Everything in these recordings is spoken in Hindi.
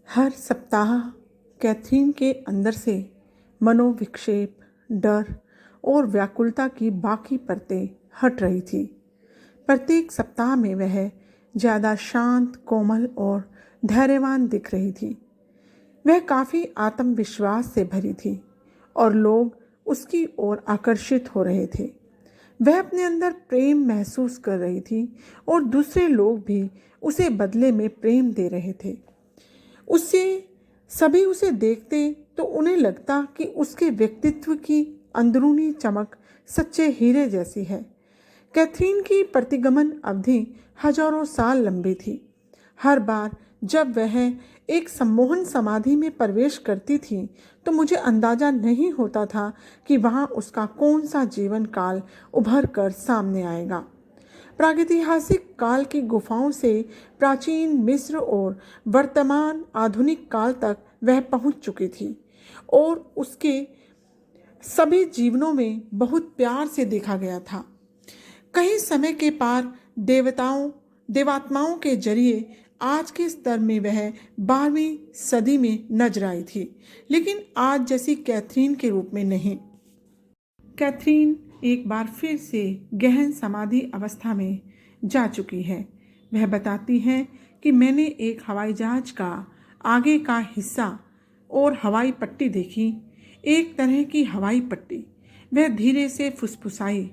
हर सप्ताह कैथरीन के अंदर से मनोविक्षेप, डर और व्याकुलता की बाकी परतें हट रही थी। प्रत्येक सप्ताह में वह ज़्यादा शांत, कोमल और धैर्यवान दिख रही थी। वह काफ़ी आत्मविश्वास से भरी थी और लोग उसकी ओर आकर्षित हो रहे थे। वह अपने अंदर प्रेम महसूस कर रही थी और दूसरे लोग भी उसे बदले में प्रेम दे रहे थे। सभी उसे देखते तो उन्हें लगता कि उसके व्यक्तित्व की अंदरूनी चमक सच्चे हीरे जैसी है। कैथरीन की प्रतिगमन अवधि हजारों साल लंबी थी। हर बार जब वह एक सम्मोहन समाधि में प्रवेश करती थी तो मुझे अंदाजा नहीं होता था कि वहाँ उसका कौन सा जीवन काल उभर कर सामने आएगा। प्रागैतिहासिक काल की गुफाओं से प्राचीन मिस्र और वर्तमान आधुनिक काल तक वह पहुंच चुकी थी और उसके सभी जीवनों में बहुत प्यार से देखा गया था। कहीं समय के पार देवात्माओं के जरिए आज के स्तर में वह 12वीं सदी में नजर आई थी, लेकिन आज जैसी कैथरीन के रूप में नहीं। कैथरीन एक बार फिर से गहन समाधि अवस्था में जा चुकी है। वह बताती है कि मैंने एक हवाई जहाज का आगे का हिस्सा और हवाई पट्टी देखी, एक तरह की हवाई पट्टी। वह धीरे से फुसफुसाई,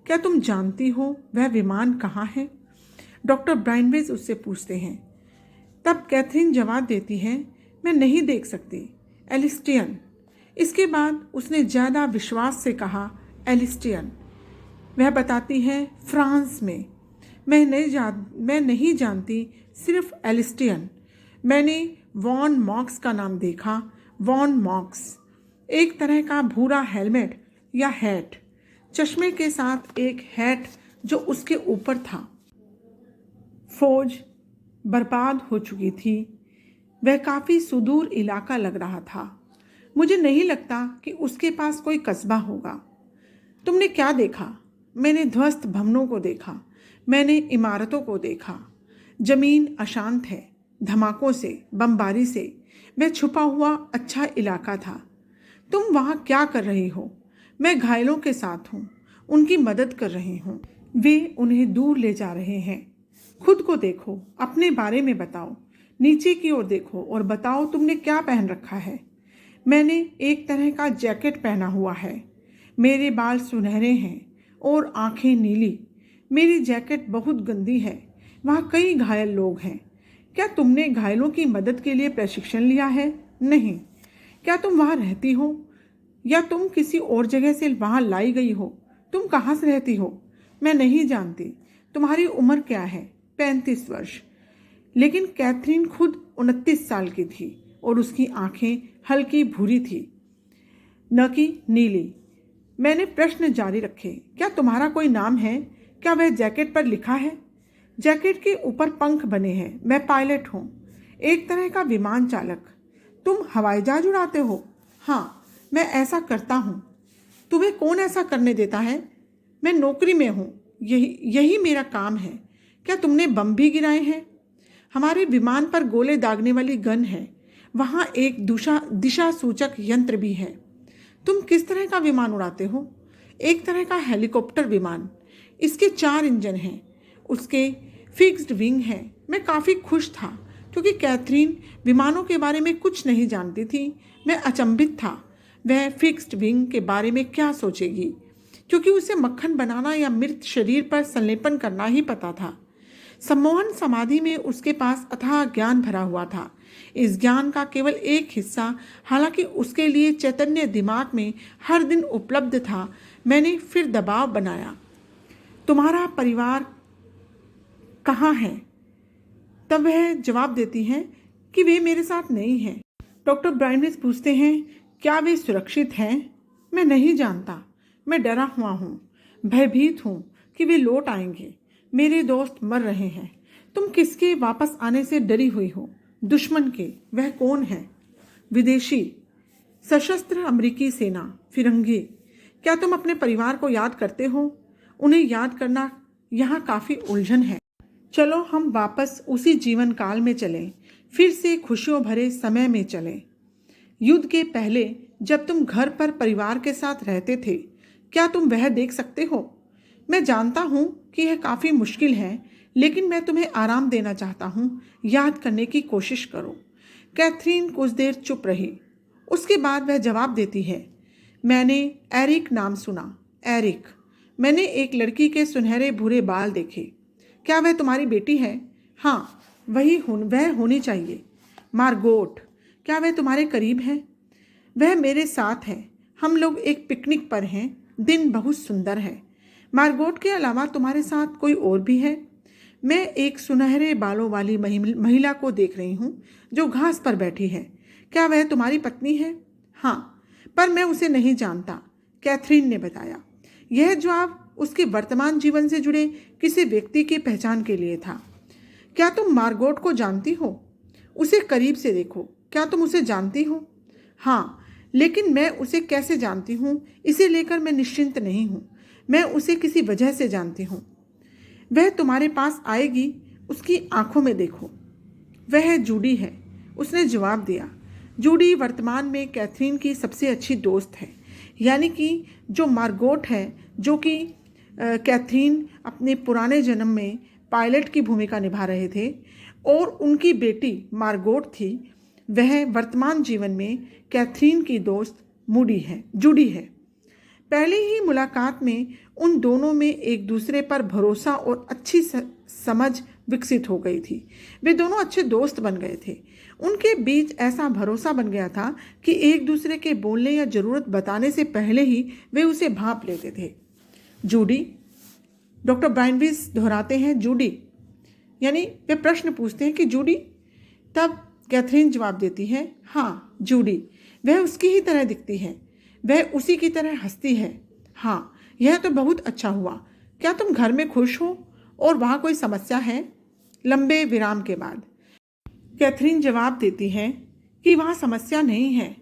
क्या तुम जानती हो वह विमान कहाँ है? डॉक्टर ब्राइनवेज उससे पूछते हैं। तब कैथरीन जवाब देती है, मैं नहीं देख सकती, एलिस्टियन। इसके बाद उसने ज़्यादा विश्वास से कहा, एलिस्टियन। वह बताती है, फ्रांस में। मैं नहीं जानती, सिर्फ एलिस्टियन। मैंने वॉन मॉक्स का नाम देखा। वॉन मॉक्स एक तरह का भूरा हेलमेट या हैट, चश्मे के साथ एक हैट जो उसके ऊपर था। फौज बर्बाद हो चुकी थी। वह काफ़ी सुदूर इलाका लग रहा था। मुझे नहीं लगता कि उसके पास कोई कस्बा होगा। तुमने क्या देखा? मैंने ध्वस्त भवनों को देखा, मैंने इमारतों को देखा। जमीन अशांत है, धमाकों से, बमबारी से। वह छुपा हुआ अच्छा इलाका था। तुम वहाँ क्या कर रही हो? मैं घायलों के साथ हूँ, उनकी मदद कर रही हूँ। वे उन्हें दूर ले जा रहे हैं। खुद को देखो, अपने बारे में बताओ। नीचे की ओर देखो और बताओ तुमने क्या पहन रखा है। मैंने एक तरह का जैकेट पहना हुआ है। मेरे बाल सुनहरे हैं और आंखें नीली। मेरी जैकेट बहुत गंदी है। वहाँ कई घायल लोग हैं। क्या तुमने घायलों की मदद के लिए प्रशिक्षण लिया है? नहीं। क्या तुम वहाँ रहती हो या तुम किसी और जगह से वहाँ लाई गई हो? तुम कहाँ से रहती हो? मैं नहीं जानती। तुम्हारी उम्र क्या है? 35 वर्ष। लेकिन कैथरीन खुद 29 साल की थी और उसकी आंखें हल्की भूरी थी, न कि नीली। मैंने प्रश्न जारी रखे, क्या तुम्हारा कोई नाम है? क्या वह जैकेट पर लिखा है? जैकेट के ऊपर पंख बने हैं। मैं पायलट हूँ, एक तरह का विमान चालक। तुम हवाई जहाज उड़ाते हो? हाँ, मैं ऐसा करता हूँ। तुम्हें कौन ऐसा करने देता है? मैं नौकरी में हूँ, यही मेरा काम है। क्या तुमने बम भी गिराए हैं? हमारे विमान पर गोले दागने वाली गन है। वहाँ एक दिशा सूचक यंत्र भी है। तुम किस तरह का विमान उड़ाते हो? एक तरह का हेलीकॉप्टर विमान। इसके 4 इंजन हैं, उसके फिक्स्ड विंग है। मैं काफ़ी खुश था क्योंकि कैथरीन विमानों के बारे में कुछ नहीं जानती थी। मैं अचंभित था, वह फिक्स्ड विंग के बारे में क्या सोचेगी, क्योंकि उसे मक्खन बनाना या मृत शरीर पर संलेपन करना ही पता था। सम्मोहन समाधि में उसके पास अथाह ज्ञान भरा हुआ था। इस ज्ञान का केवल एक हिस्सा, हालांकि उसके लिए चैतन्य दिमाग में हर दिन उपलब्ध था। मैंने फिर दबाव बनाया, तुम्हारा परिवार कहाँ है? तब वह जवाब देती हैं कि वे मेरे साथ नहीं हैं। डॉक्टर ब्राइनवेज पूछते हैं, क्या वे सुरक्षित हैं? मैं नहीं जानता। मैं डरा हुआ हूँ, भयभीत हूँ कि वे लौट आएंगे। मेरे दोस्त मर रहे हैं। तुम किसके वापस आने से डरी हुई हो? दुश्मन के। वह कौन है? विदेशी, सशस्त्र अमेरिकी सेना, फिरंगी। क्या तुम अपने परिवार को याद करते हो? उन्हें याद करना यहाँ काफ़ी उलझन है। चलो हम वापस उसी जीवन काल में चलें, फिर से खुशियों भरे समय में चलें। युद्ध के पहले जब तुम घर पर परिवार के साथ रहते थे, क्या तुम वह देख सकते हो? मैं जानता हूँ कि यह काफ़ी मुश्किल है, लेकिन मैं तुम्हें आराम देना चाहता हूँ। याद करने की कोशिश करो। कैथरीन कुछ देर चुप रही। उसके बाद वह जवाब देती है, मैंने एरिक नाम सुना। एरिक। मैंने एक लड़की के सुनहरे भूरे बाल देखे। क्या वह तुम्हारी बेटी है? हाँ, वह होनी चाहिए। मार्गोट। क्या वह तुम्हारे करीब है? वह मेरे साथ है। हम लोग एक पिकनिक पर हैं। दिन बहुत सुंदर है। मार्गोट के अलावा तुम्हारे साथ कोई और भी है? मैं एक सुनहरे बालों वाली महिला को देख रही हूँ जो घास पर बैठी है। क्या वह तुम्हारी पत्नी है? हाँ, पर मैं उसे नहीं जानता, कैथरीन ने बताया। यह जवाब उसके वर्तमान जीवन से जुड़े किसी व्यक्ति की पहचान के लिए था। क्या तुम मार्गोट को जानती हो? उसे करीब से देखो। क्या तुम उसे जानती हो? हाँ, लेकिन मैं उसे कैसे जानती हूँ इसे लेकर मैं निश्चिंत नहीं हूँ। मैं उसे किसी वजह से जानती हूँ। वह तुम्हारे पास आएगी, उसकी आंखों में देखो। वह जूडी है, उसने जवाब दिया। जूडी वर्तमान में कैथरीन की सबसे अच्छी दोस्त है, यानी कि जो मार्गोट है, जो कि कैथरीन अपने पुराने जन्म में पायलट की भूमिका निभा रहे थे और उनकी बेटी मार्गोट थी, वह वर्तमान जीवन में कैथरीन की दोस्त जूडी है। पहले ही मुलाकात में उन दोनों में एक दूसरे पर भरोसा और अच्छी समझ विकसित हो गई थी। वे दोनों अच्छे दोस्त बन गए थे। उनके बीच ऐसा भरोसा बन गया था कि एक दूसरे के बोलने या ज़रूरत बताने से पहले ही वे उसे भांप लेते थे। जूडी। डॉक्टर ब्राइनविस दोहराते हैं, जूडी। यानी वे प्रश्न पूछते हैं कि जूडी? तब कैथरीन जवाब देती है, हाँ, जूडी। वह उसकी ही तरह दिखती है। वह उसी की तरह हंसती है। हाँ, यह तो बहुत अच्छा हुआ। क्या तुम घर में खुश हो और वहाँ कोई समस्या है? लंबे विराम के बाद कैथरीन जवाब देती है कि वहाँ समस्या नहीं है।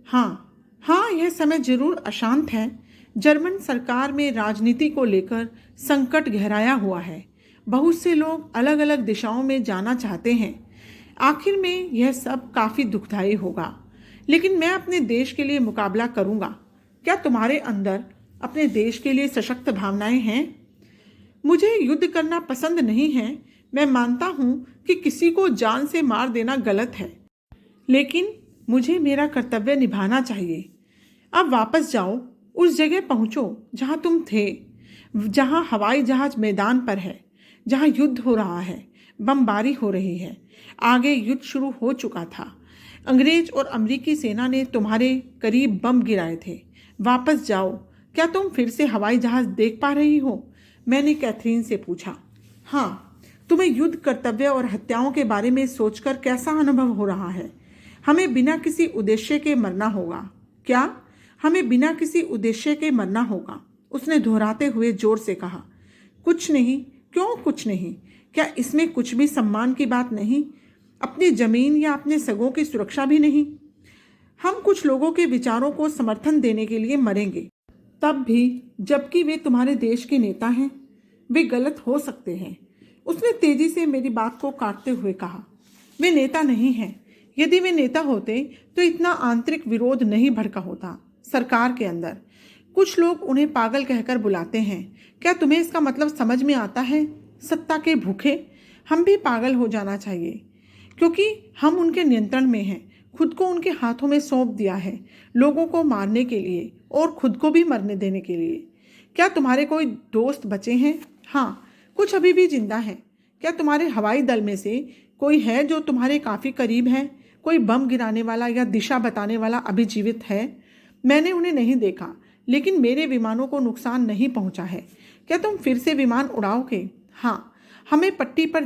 हाँ, यह समय जरूर अशांत है। जर्मन सरकार में राजनीति को लेकर संकट गहराया हुआ है। बहुत से लोग अलग अलग दिशाओं में जाना चाहते हैं। आखिर में यह सब काफ़ी दुखदायी होगा, लेकिन मैं अपने देश के लिए मुकाबला करूँगा। क्या तुम्हारे अंदर अपने देश के लिए सशक्त भावनाएं हैं? मुझे युद्ध करना पसंद नहीं है। मैं मानता हूँ कि किसी को जान से मार देना गलत है, लेकिन मुझे मेरा कर्तव्य निभाना चाहिए। अब वापस जाओ, उस जगह पहुँचो जहाँ तुम थे, जहाँ हवाई जहाज मैदान पर है, जहाँ युद्ध हो रहा है, बमबारी हो रही है। आगे युद्ध शुरू हो चुका था। अंग्रेज और अमेरिकी सेना ने तुम्हारे करीब बम गिराए थे। वापस जाओ। क्या तुम फिर से हवाई जहाज देख पा रही हो? मैंने कैथरीन से पूछा। हाँ। तुम्हें युद्ध, कर्तव्य और हत्याओं के बारे में सोचकर कैसा अनुभव हो रहा है? हमें बिना किसी उद्देश्य के मरना होगा। क्या? हमें बिना किसी उद्देश्य के मरना होगा, उसने दोहराते हुए जोर से कहा। कुछ नहीं। क्यों कुछ नहीं? क्या इसमें कुछ भी सम्मान की बात नहीं? अपनी जमीन या अपने सगों की सुरक्षा भी नहीं? हम कुछ लोगों के विचारों को समर्थन देने के लिए मरेंगे, तब भी जबकि वे तुम्हारे देश के नेता हैं। वे गलत हो सकते हैं, उसने तेजी से मेरी बात को काटते हुए कहा। वे नेता नहीं हैं। यदि वे नेता होते तो इतना आंतरिक विरोध नहीं भड़का होता। सरकार के अंदर कुछ लोग उन्हें पागल कहकर बुलाते हैं। क्या तुम्हें इसका मतलब समझ में आता है? सत्ता के भूखे। हम भी पागल हो जाना चाहिए, क्योंकि हम उनके नियंत्रण में हैं। खुद को उनके हाथों में सौंप दिया है, लोगों को मारने के लिए और खुद को भी मरने देने के लिए। क्या तुम्हारे कोई दोस्त बचे हैं? हाँ, कुछ अभी भी जिंदा हैं। क्या तुम्हारे हवाई दल में से कोई है जो तुम्हारे काफ़ी करीब है? कोई बम गिराने वाला या दिशा बताने वाला अभी जीवित है? मैंने उन्हें नहीं देखा, लेकिन मेरे विमानों को नुकसान नहीं पहुंचा है। क्या तुम फिर से विमान उड़ाओगे? हाँ, हमें पट्टी पर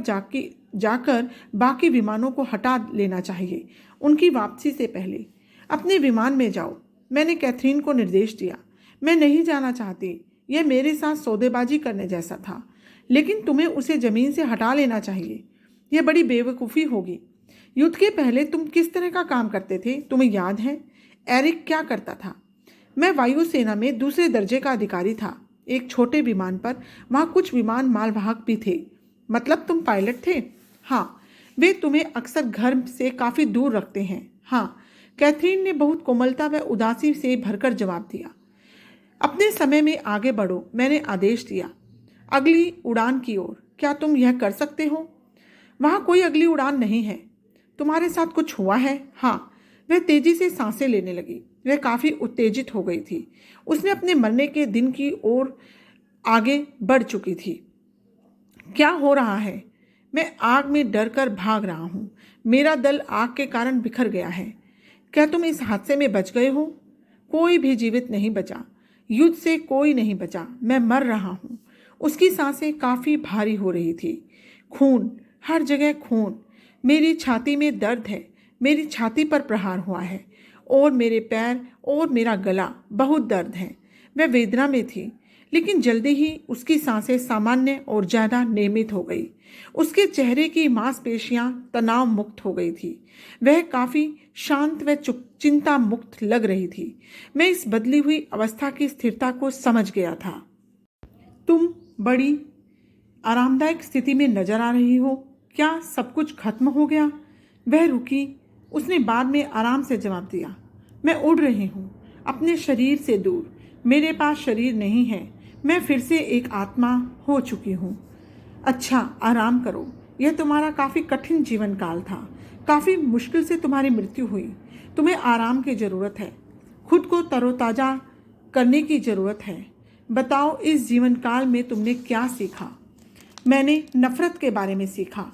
जाकर बाकी विमानों को हटा लेना चाहिए उनकी वापसी से पहले। अपने विमान में जाओ, मैंने कैथरीन को निर्देश दिया। मैं नहीं जाना चाहती। यह मेरे साथ सौदेबाजी करने जैसा था, लेकिन तुम्हें उसे ज़मीन से हटा लेना चाहिए। यह बड़ी बेवकूफ़ी होगी। युद्ध के पहले तुम किस तरह का काम करते थे, तुम्हें याद है? एरिक क्या करता था? मैं वायुसेना में दूसरे दर्जे का अधिकारी था, एक छोटे विमान पर। वहाँ कुछ विमान मालवाहक भी थे। मतलब तुम पायलट थे? हाँ, वे तुम्हें अक्सर घर से काफ़ी दूर रखते हैं। हाँ, कैथरीन ने बहुत कोमलता व उदासी से भरकर जवाब दिया। अपने समय में आगे बढ़ो, मैंने आदेश दिया। अगली उड़ान की ओर, क्या तुम यह कर सकते हो? वहाँ कोई अगली उड़ान नहीं है। तुम्हारे साथ कुछ हुआ है? हाँ। वह तेजी से सांसें लेने लगी। वह काफ़ी उत्तेजित हो गई थी। उसने अपने मरने के दिन की ओर आगे बढ़ चुकी थी। क्या हो रहा है? मैं आग में डर कर भाग रहा हूँ। मेरा दल आग के कारण बिखर गया है। क्या तुम इस हादसे में बच गए हो? कोई भी जीवित नहीं बचा। युद्ध से कोई नहीं बचा। मैं मर रहा हूँ। उसकी सांसें काफ़ी भारी हो रही थी। खून, हर जगह खून। मेरी छाती में दर्द है। मेरी छाती पर प्रहार हुआ है और मेरे पैर और मेरा गला बहुत दर्द है। वह वेदना में थी, लेकिन जल्दी ही उसकी सांसें सामान्य और ज़्यादा नियमित हो गई। उसके चेहरे की मांसपेशियां तनाव मुक्त हो गई थी। वह काफ़ी शांत व चिंता मुक्त लग रही थी। मैं इस बदली हुई अवस्था की स्थिरता को समझ गया था। तुम बड़ी आरामदायक स्थिति में नजर आ रही हो। क्या सब कुछ खत्म हो गया? वह रुकी। उसने बाद में आराम से जवाब दिया। मैं उड़ रही हूँ, अपने शरीर से दूर। मेरे पास शरीर नहीं है। मैं फिर से एक आत्मा हो चुकी हूँ। अच्छा, आराम करो। यह तुम्हारा काफ़ी कठिन जीवन काल था। काफ़ी मुश्किल से तुम्हारी मृत्यु हुई। तुम्हें आराम की ज़रूरत है। खुद को तरोताज़ा करने की ज़रूरत है। बताओ, इस जीवन काल में तुमने क्या सीखा? मैंने नफ़रत के बारे में सीखा।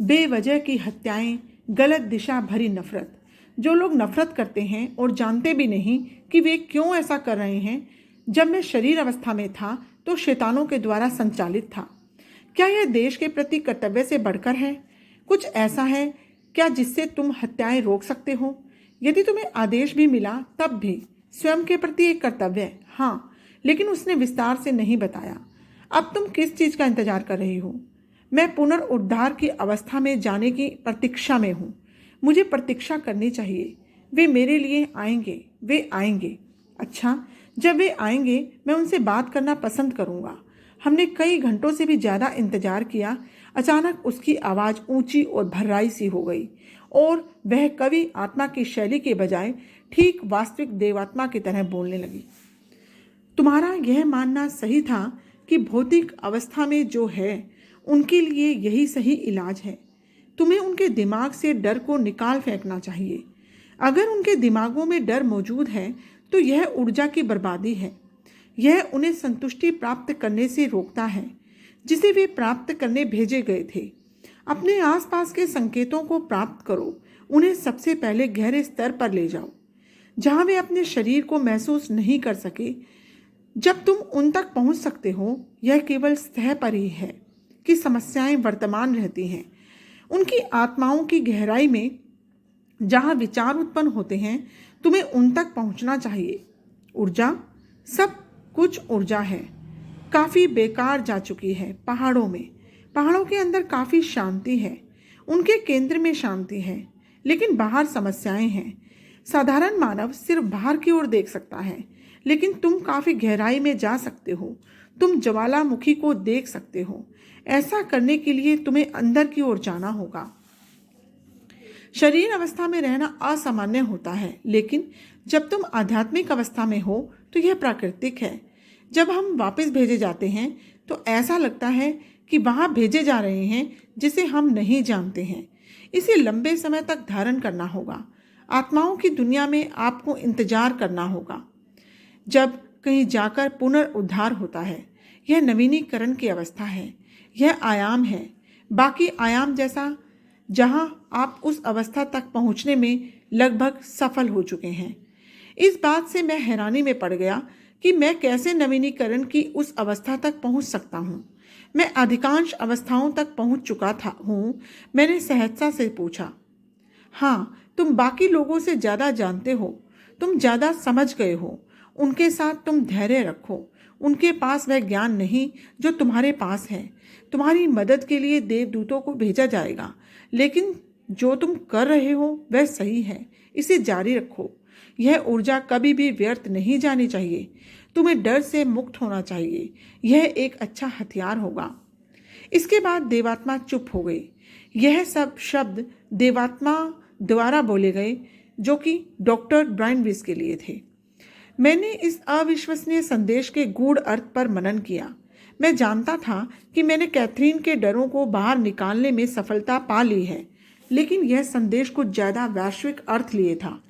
बेवजह की हत्याएं, गलत दिशा भरी नफ़रत। जो लोग नफ़रत करते हैं और जानते भी नहीं कि वे क्यों ऐसा कर रहे हैं। जब मैं शरीर अवस्था में था तो शैतानों के द्वारा संचालित था। क्या यह देश के प्रति कर्तव्य से बढ़कर है? कुछ ऐसा है क्या जिससे तुम हत्याएं रोक सकते हो? यदि तुम्हें आदेश भी मिला तब भी स्वयं के प्रति एक कर्तव्य। हाँ, लेकिन उसने विस्तार से नहीं बताया। अब तुम किस चीज़ का इंतजार कर रही हो? मैं पुनर्उद्धार की अवस्था में जाने की प्रतीक्षा में हूँ। मुझे प्रतीक्षा करनी चाहिए। वे मेरे लिए आएंगे। वे आएंगे। अच्छा, जब वे आएंगे मैं उनसे बात करना पसंद करूँगा। हमने कई घंटों से भी ज़्यादा इंतजार किया। अचानक उसकी आवाज़ ऊंची और भर्राई सी हो गई और वह कवि आत्मा की शैली के बजाय ठीक वास्तविक देवात्मा की तरह बोलने लगी। तुम्हारा यह मानना सही था कि भौतिक अवस्था में जो है उनके लिए यही सही इलाज है। तुम्हें उनके दिमाग से डर को निकाल फेंकना चाहिए। अगर उनके दिमागों में डर मौजूद है तो यह ऊर्जा की बर्बादी है। यह उन्हें संतुष्टि प्राप्त करने से रोकता है जिसे वे प्राप्त करने भेजे गए थे। अपने आसपास के संकेतों को प्राप्त करो। उन्हें सबसे पहले गहरे स्तर पर ले जाओ जहां वे अपने शरीर को महसूस नहीं कर सके। जब तुम उन तक पहुंच सकते हो, यह केवल सतह पर ही है कि समस्याएं वर्तमान रहती हैं। उनकी आत्माओं की गहराई में जहां विचार उत्पन्न होते हैं, तुम्हें उन तक पहुंचना चाहिए। ऊर्जा, सब कुछ ऊर्जा है। काफ़ी बेकार जा चुकी है। पहाड़ों के अंदर काफ़ी शांति है। उनके केंद्र में शांति है, लेकिन बाहर समस्याएं हैं। साधारण मानव सिर्फ बाहर की ओर देख सकता है, लेकिन तुम काफ़ी गहराई में जा सकते हो। तुम ज्वालामुखी को देख सकते हो। ऐसा करने के लिए तुम्हें अंदर की ओर जाना होगा। शरीर अवस्था में रहना असामान्य होता है, लेकिन जब तुम आध्यात्मिक अवस्था में हो तो यह प्राकृतिक है। जब हम वापस भेजे जाते हैं तो ऐसा लगता है कि वहाँ भेजे जा रहे हैं जिसे हम नहीं जानते हैं। इसे लंबे समय तक धारण करना होगा। आत्माओं की दुनिया में आपको इंतजार करना होगा जब कहीं जाकर पुनर्उद्धार होता है। यह नवीनीकरण की अवस्था है। यह आयाम है, बाकी आयाम जैसा, जहां आप उस अवस्था तक पहुंचने में लगभग सफल हो चुके हैं। इस बात से मैं हैरानी में पड़ गया कि मैं कैसे नवीनीकरण की उस अवस्था तक पहुंच सकता हूं। मैं अधिकांश अवस्थाओं तक पहुंच चुका हूँ। मैंने सहजता से पूछा। हाँ, तुम बाकी लोगों से ज़्यादा जानते हो। तुम ज़्यादा समझ गए हो। उनके साथ तुम धैर्य रखो। उनके पास वह ज्ञान नहीं जो तुम्हारे पास है। तुम्हारी मदद के लिए देवदूतों को भेजा जाएगा, लेकिन जो तुम कर रहे हो वह सही है। इसे जारी रखो। यह ऊर्जा कभी भी व्यर्थ नहीं जानी चाहिए। तुम्हें डर से मुक्त होना चाहिए। यह एक अच्छा हथियार होगा। इसके बाद देवात्मा चुप हो गई। यह सब शब्द देवात्मा द्वारा बोले गए, जो कि डॉक्टर ब्राइनविस के लिए थे। मैंने इस अविश्वसनीय संदेश के गूढ़ अर्थ पर मनन किया। मैं जानता था कि मैंने कैथरीन के डरों को बाहर निकालने में सफलता पा ली है, लेकिन यह संदेश कुछ ज़्यादा वैश्विक अर्थ लिए था।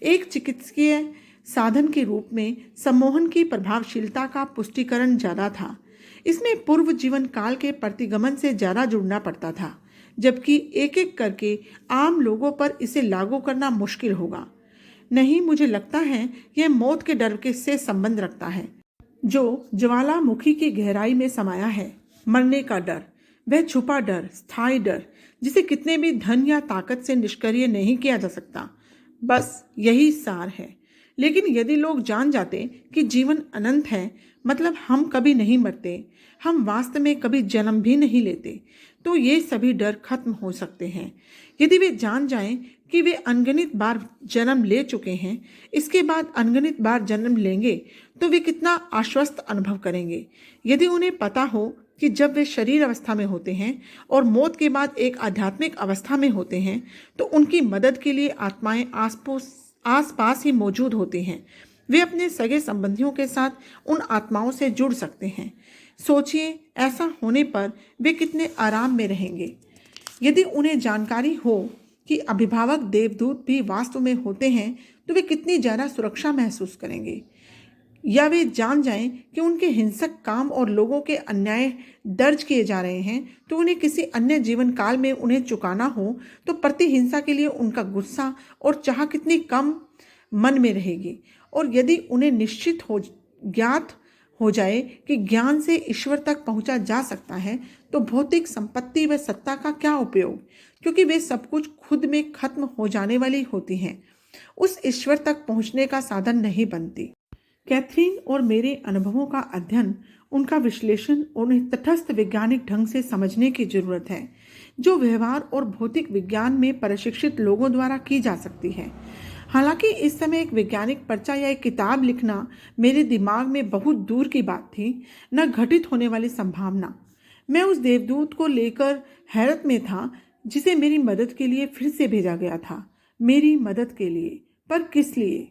एक चिकित्सकीय साधन के रूप में सम्मोहन की प्रभावशीलता का पुष्टिकरण ज़्यादा था। इसमें पूर्व जीवन काल के प्रतिगमन से ज़्यादा जुड़ना पड़ता था, जबकि एक एक करके आम लोगों पर इसे लागू करना मुश्किल होगा। नहीं, मुझे लगता है यह मौत के डर के से संबंध रखता है, जो ज्वालामुखी की गहराई में समाया है। मरने का डर, वह छुपा डर, स्थायी डर, जिसे कितने भी धन या ताकत से निष्क्रिय नहीं किया जा सकता। बस यही सार है। लेकिन यदि लोग जान जाते कि जीवन अनंत है, मतलब हम कभी नहीं मरते, हम वास्तव में कभी जन्म भी नहीं लेते, तो ये सभी डर खत्म हो सकते हैं। यदि वे जान जाएं कि वे अनगिनत बार जन्म ले चुके हैं, इसके बाद अनगिनत बार जन्म लेंगे, तो वे कितना आश्वस्त अनुभव करेंगे। यदि उन्हें पता हो कि जब वे शरीर अवस्था में होते हैं और मौत के बाद एक आध्यात्मिक अवस्था में होते हैं, तो उनकी मदद के लिए आत्माएं आसपास ही मौजूद होती हैं। वे अपने सगे संबंधियों के साथ उन आत्माओं से जुड़ सकते हैं। सोचिए, ऐसा होने पर वे कितने आराम में रहेंगे। यदि उन्हें जानकारी हो कि अभिभावक देवदूत भी वास्तव में होते हैं, तो वे कितनी ज़्यादा सुरक्षा महसूस करेंगे। या वे जान जाएं कि उनके हिंसक काम और लोगों के अन्याय दर्ज किए जा रहे हैं, तो उन्हें किसी अन्य जीवन काल में उन्हें चुकाना हो, तो प्रतिहिंसा के लिए उनका गुस्सा और चाह कितनी कम मन में रहेगी। और यदि उन्हें ज्ञात हो जाए कि ज्ञान से ईश्वर तक पहुंचा जा सकता है, तो भौतिक संपत्ति व सत्ता का क्या उपयोग, क्योंकि वे सब कुछ खुद में खत्म हो जाने वाली होती हैं, उस ईश्वर तक पहुंचने का साधन नहीं बनती। कैथरीन और मेरे अनुभवों का अध्ययन, उनका विश्लेषण और उन्हें तटस्थ वैज्ञानिक ढंग से समझने की जरूरत है, जो व्यवहार और भौतिक विज्ञान में प्रशिक्षित लोगों द्वारा की जा सकती है। हालांकि इस समय एक वैज्ञानिक पर्चा या एक किताब लिखना मेरे दिमाग में बहुत दूर की बात थी, न घटित होने वाली संभावना। मैं उस देवदूत को लेकर हैरत में था, जिसे मेरी मदद के लिए फिर से भेजा गया था। मेरी मदद के लिए, पर किस लिए?